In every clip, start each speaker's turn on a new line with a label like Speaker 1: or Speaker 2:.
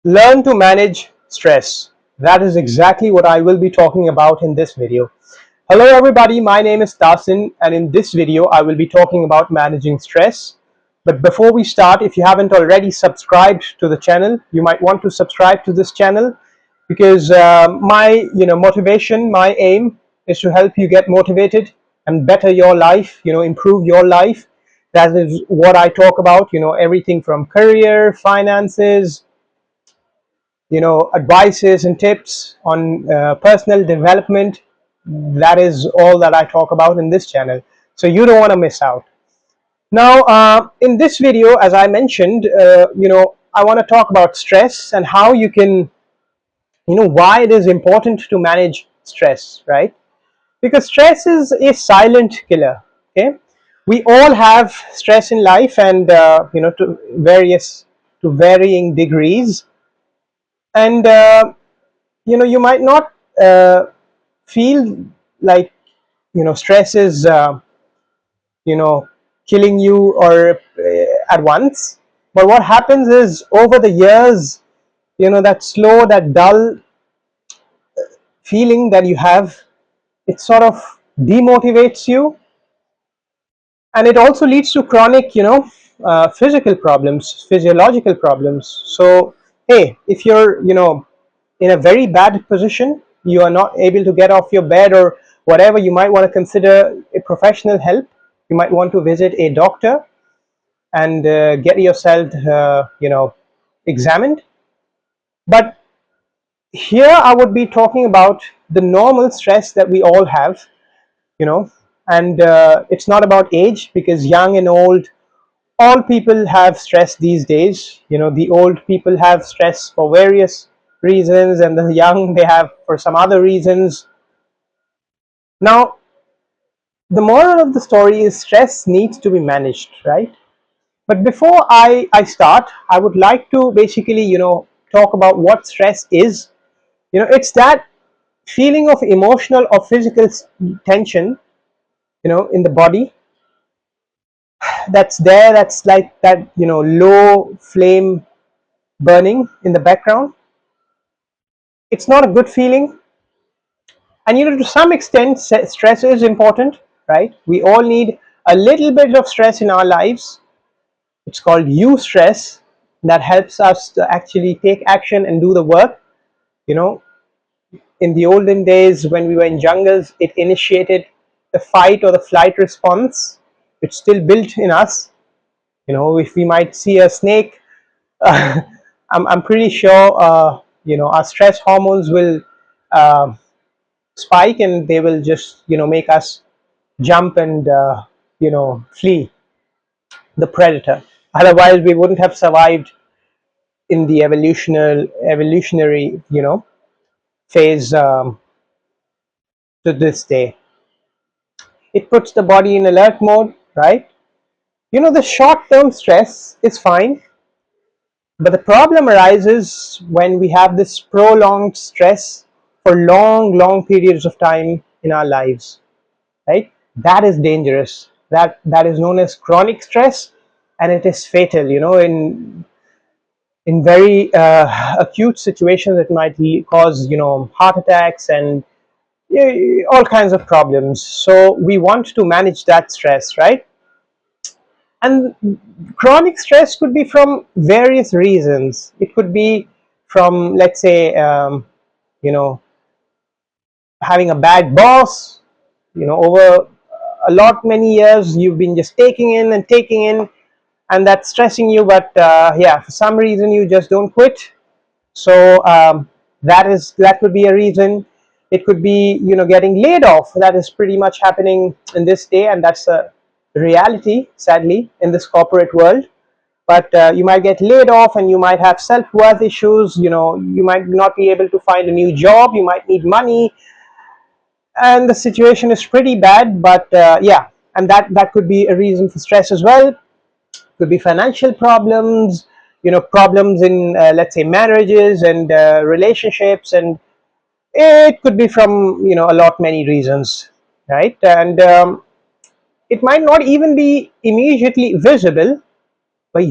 Speaker 1: Learn to manage stress. That is exactly what I will be talking about in this video. Hello everybody, my name is Tasin, and in this video I will be talking about managing stress. But before we start, if you haven't already subscribed to the channel, you might want to subscribe to this channel because my motivation, my aim is to help you get motivated and better your life, improve your life. That is what I talk about, everything from career, finances, advices and tips on personal development. That is all that I talk about in this channel, so you don't want to miss out. Now in this video, as I mentioned, I want to talk about stress and how you can, why it is important to manage stress, right? Because stress is a silent killer. Okay, we all have stress in life, and to varying degrees. And you might not feel like stress is you know killing you or at once, but what happens is over the years, that slow, that dull feeling that you have, it sort of demotivates you, and it also leads to chronic physical problems, physiological problems. So hey, if you're in a very bad position, you are not able to get off your bed or whatever, you might want to consider a professional help. You might want to visit a doctor and get yourself examined. But here I would be talking about the normal stress that we all have, you know and it's not about age, because young and old, all people have stress these days. The old people have stress for various reasons, and the young, they have for some other reasons. Now, the moral of the story is stress needs to be managed, right? But before I start, I would like to basically talk about what stress is. It's that feeling of emotional or physical tension in the body that's there, that's like that low flame burning in the background. It's not a good feeling. And to some extent, stress is important, right? We all need a little bit of stress in our lives. It's called eustress, that helps us to actually take action and do the work. you know in the olden days, when we were in jungles, it initiated the fight or the flight response. It's still built in us. If we might see a snake, I'm pretty sure our stress hormones will uh, spike, and they will just make us jump and flee the predator. Otherwise we wouldn't have survived in the evolutionary phase to this day. It puts the body in alert mode, right? The short term stress is fine, but the problem arises when we have this prolonged stress for long periods of time in our lives, right? That is dangerous. That is known as chronic stress, and it is fatal. In very acute situations, it might cause heart attacks and all kinds of problems. So we want to manage that stress, right? And chronic stress could be from various reasons. It could be from, let's say, you know having a bad boss. Over a lot many years, you've been just taking in and taking in, and that's stressing you. But yeah, for some reason you just don't quit. So that could be a reason. It could be getting laid off. That is pretty much happening in this day, and that's a reality, sadly, in this corporate world. But you might get laid off, and you might have self-worth issues. You might not be able to find a new job. You might need money, and the situation is pretty bad. But yeah, and that could be a reason for stress as well. Could be financial problems, problems in let's say marriages and relationships, and it could be from a lot many reasons, right? And it might not even be immediately visible, but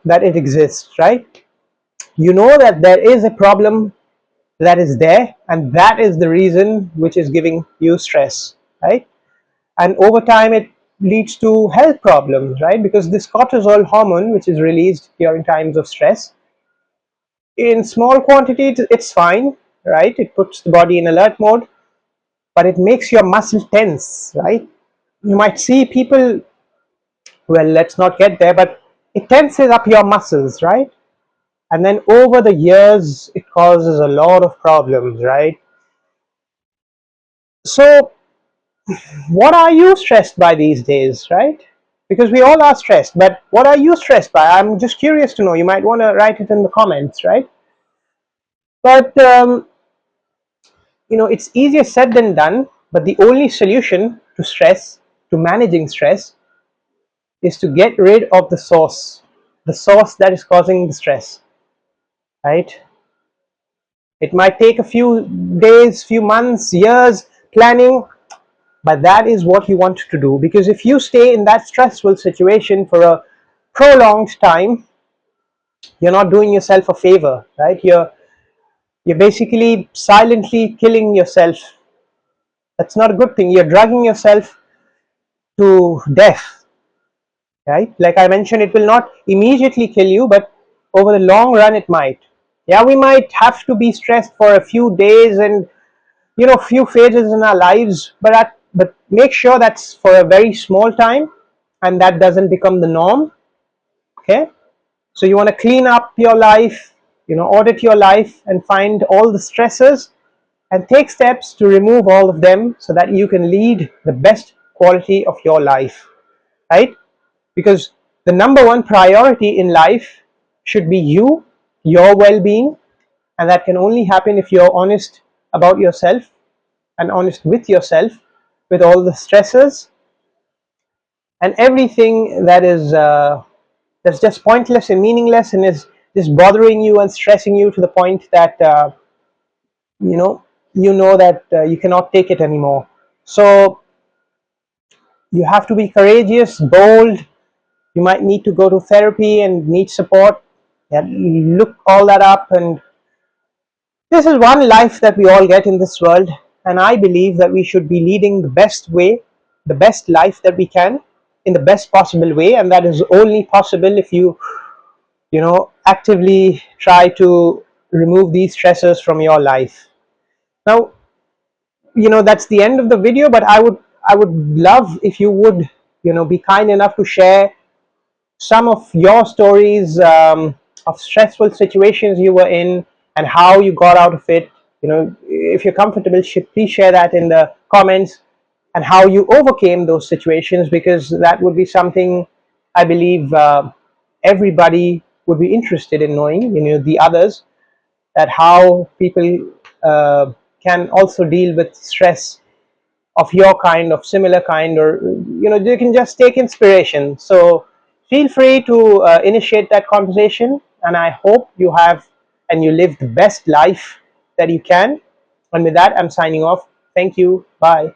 Speaker 1: that it exists, right? you know that there is a problem that is there, and that is the reason which is giving you stress, right? And over time it leads to health problems, right? Because this cortisol hormone, which is released during times of stress, in small quantities it's fine, right? It puts the body in alert mode, but it makes your muscle tense, right? You might see people, well, let's not get there, but it tenses up your muscles, right? And then over the years it causes a lot of problems, right? So what are you stressed by these days, right? Because we all are stressed, but what are you stressed by? I'm just curious to know. You might want to write it in the comments, right? But it's easier said than done, but the only solution to stress, to managing stress, is to get rid of the source that is causing the stress, right? It might take a few days, few months, years planning, but that is what you want to do. Because if you stay in that stressful situation for a prolonged time, you're not doing yourself a favor, right? You're basically silently killing yourself. That's not a good thing. You're drugging yourself to death, right? Like I mentioned, it will not immediately kill you, but over the long run it might. Yeah, we might have to be stressed for a few days and few phases in our lives, but make sure that's for a very small time and that doesn't become the norm. Okay, so you want to clean up your life, audit your life and find all the stresses and take steps to remove all of them so that you can lead the best quality of your life, right? Because the number one priority in life should be your well-being, and that can only happen if you're honest about yourself and honest with yourself, with all the stresses and everything that's just pointless and meaningless and is just bothering you and stressing you to the point that you know that you cannot take it anymore. So you have to be courageous, bold. You might need to go to therapy and need support. Yeah, look all that up. And this is one life that we all get in this world, and I believe that we should be leading the best way, the best life that we can, in the best possible way, and that is only possible if you actively try to remove these stressors from your life. Now, that's the end of the video, but I would love if you would be kind enough to share some of your stories of stressful situations you were in and how you got out of it. If you're comfortable, please share that in the comments, and how you overcame those situations, because that would be something I believe everybody would be interested in knowing, the others, that how people uh, can also deal with stress of your kind, of similar kind, or you can just take inspiration. So feel free to initiate that conversation, and I hope you have and you live the best life that you can. And with that, I'm signing off. Thank you. Bye.